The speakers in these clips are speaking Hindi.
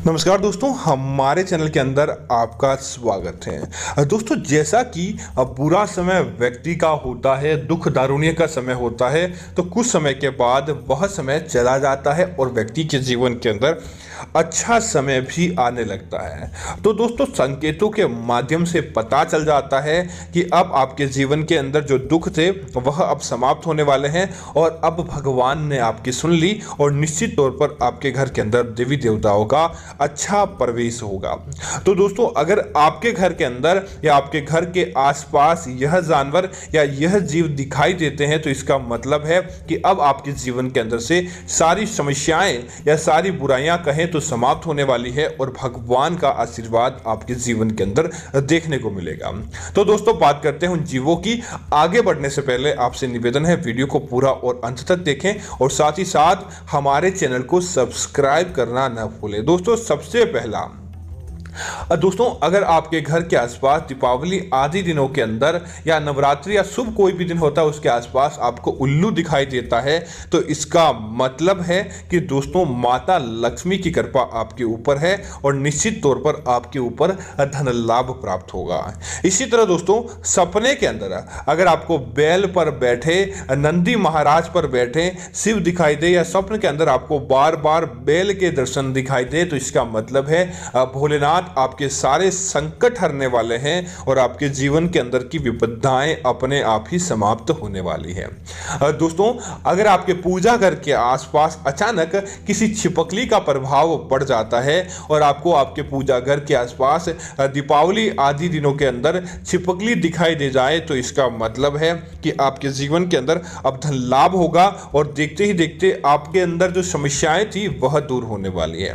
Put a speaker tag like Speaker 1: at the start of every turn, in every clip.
Speaker 1: नमस्कार दोस्तों, हमारे चैनल के अंदर आपका स्वागत है। दोस्तों, जैसा कि बुरा समय व्यक्ति का होता है, दुख दारुण्य का समय होता है, तो कुछ समय के बाद वह समय चला जाता है और व्यक्ति के जीवन के अंदर अच्छा समय भी आने लगता है। तो दोस्तों, संकेतों के माध्यम से पता चल जाता है कि अब आपके जीवन के अंदर जो दुख थे वह अब समाप्त होने वाले हैं और अब भगवान ने आपकी सुन ली और निश्चित तौर पर आपके घर के अंदर देवी देवताओं का अच्छा प्रवेश होगा। तो दोस्तों, अगर आपके घर के अंदर या आपके घर के आसपास यह जानवर या यह जीव दिखाई देते हैं तो इसका मतलब है कि अब आपके जीवन के अंदर से सारी समस्याएं या सारी बुराइयां कहें तो समाप्त होने वाली है और भगवान का आशीर्वाद आपके जीवन के अंदर देखने को मिलेगा। तो दोस्तों, बात करते हैं उन जीवों की। आगे बढ़ने से पहले आपसे निवेदन है, वीडियो को पूरा और अंत तक देखें और साथ ही साथ हमारे चैनल को सब्सक्राइब करना न भूलें। दोस्तों, सबसे पहला दोस्तों, अगर आपके घर के आसपास दीपावली आदि दिनों के अंदर या नवरात्रि या शुभ कोई भी दिन होता है उसके आसपास आपको उल्लू दिखाई देता है तो इसका मतलब है कि दोस्तों माता लक्ष्मी की कृपा आपके ऊपर है और निश्चित तौर पर आपके ऊपर धन लाभ प्राप्त होगा। इसी तरह दोस्तों, सपने के अंदर अगर आपको बैल पर बैठे, नंदी महाराज पर बैठे शिव दिखाई दे या स्वप्न के अंदर आपको बार बार बैल के दर्शन दिखाई दे तो इसका मतलब है भोलेनाथ आपके सारे संकट हरने वाले हैं और आपके जीवन के अंदर की विपदाएं अपने आप ही समाप्त होने वाली है। दोस्तों, अगर आपके पूजा घर के आसपास अचानक किसी छिपकली का प्रभाव बढ़ जाता है और आपको आपके पूजा घर के आसपास दीपावली आदि दिनों के अंदर छिपकली दिखाई दे जाए तो इसका मतलब है कि आपके जीवन के अंदर अब धन लाभ होगा और देखते ही देखते आपके अंदर जो समस्याएं थी वह दूर होने वाली है।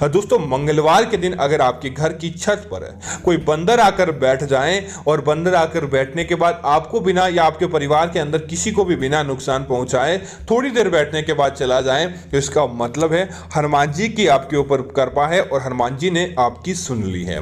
Speaker 1: दोस्तों, मंगलवार के दिन अगर आपके घर की छत पर कोई बंदर आकर बैठ जाए और बंदर आकर बैठने के बाद आपको बिना या आपके परिवार के अंदर किसी को भी बिना नुकसान पहुंचाए थोड़ी देर बैठने के बाद चला जाए तो इसका मतलब है हनुमान जी की आपके ऊपर कृपा है और हनुमान जी ने आपकी सुन ली है।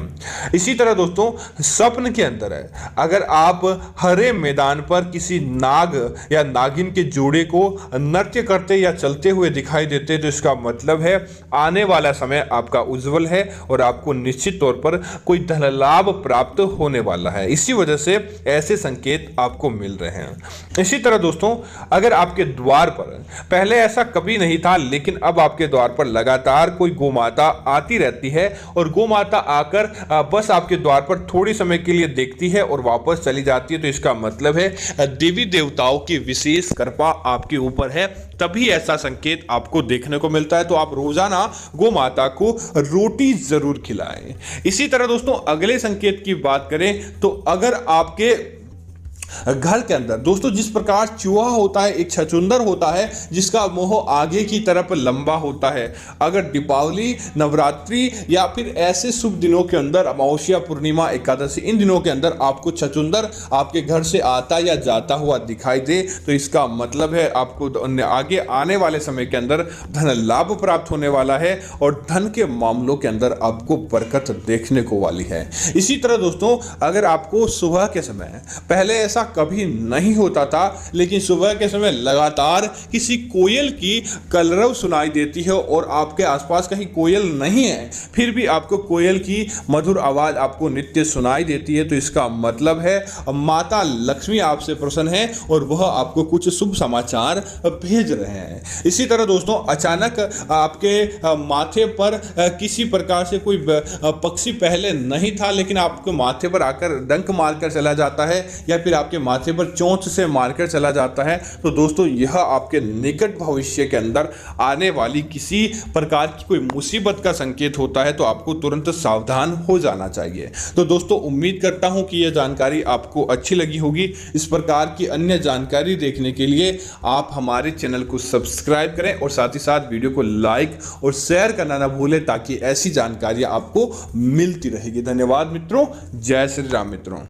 Speaker 1: इसी तरह दोस्तों, स्वप्न के अंदर अगर आप हरे मैदान पर किसी नाग या नागिन के जोड़े को नृत्य करते या चलते हुए दिखाई देते तो इसका मतलब है आने वाला समय आपका उज्जवल है और आपको निश्चित तौर पर कोई धन लाभ प्राप्त होने वाला है। इसी वजह से ऐसे संकेत आपको मिल रहे हैं। इसी तरह दोस्तों, अगर आपके द्वार पर पहले ऐसा कभी नहीं था लेकिन अब आपके द्वार पर लगातार कोई गोमाता आती रहती है और गोमाता आकर बस आपके द्वार पर थोड़ी समय के लिए देखती है और वापस चली जाती है तो इसका मतलब है देवी देवताओं की विशेष कृपा आपके ऊपर है, तभी ऐसा संकेत आपको देखने को मिलता है। तो आप रोजाना गोमाता को रोटी जरूर खिलाएं। इसी तरह दोस्तों, अगले संकेत की बात करें तो अगर आपके घर के अंदर दोस्तों जिस प्रकार चूहा होता है, एक छछूंदर होता है जिसका मुंह आगे की तरफ लंबा होता है, अगर दीपावली, नवरात्रि या फिर ऐसे शुभ दिनों के अंदर अमावस्या, पूर्णिमा, एकादशी इन दिनों के अंदर आपको छछूंदर आपके घर से आता या जाता हुआ दिखाई दे तो इसका मतलब है आपको आगे आने वाले समय के अंदर धन लाभ प्राप्त होने वाला है और धन के मामलों के अंदर आपको बरकत देखने को वाली है। इसी तरह दोस्तों, अगर आपको सुबह के समय पहले ऐसा कभी नहीं होता था लेकिन सुबह के समय लगातार किसी कोयल की कलरव सुनाई देती है और आपके आसपास कहीं कोयल नहीं है फिर भी आपको कोयल की मधुर आवाज आपको नित्य सुनाई देती है तो इसका मतलब है माता लक्ष्मी आपसे प्रसन्न है और वह आपको कुछ शुभ समाचार भेज रहे हैं। इसी तरह दोस्तों, अचानक आपके माथे पर किसी प्रकार से कोई पक्षी पहले नहीं था लेकिन आपके माथे पर आकर डंक मारकर चला जाता है या फिर आपके माथे पर चोंच से मारकर चला जाता है तो दोस्तों यह आपके निकट भविष्य के अंदर आने वाली किसी प्रकार की कोई मुसीबत का संकेत होता है तो आपको तुरंत सावधान हो जाना चाहिए। तो दोस्तों, उम्मीद करता हूं कि यह जानकारी आपको अच्छी लगी होगी। इस प्रकार की अन्य जानकारी देखने के लिए आप हमारे चैनल को सब्सक्राइब करें और साथ ही साथ वीडियो को लाइक और शेयर करना ना भूलें ताकि ऐसी जानकारियां आपको मिलती रहेगी। धन्यवाद मित्रों। जय श्री राम मित्रों।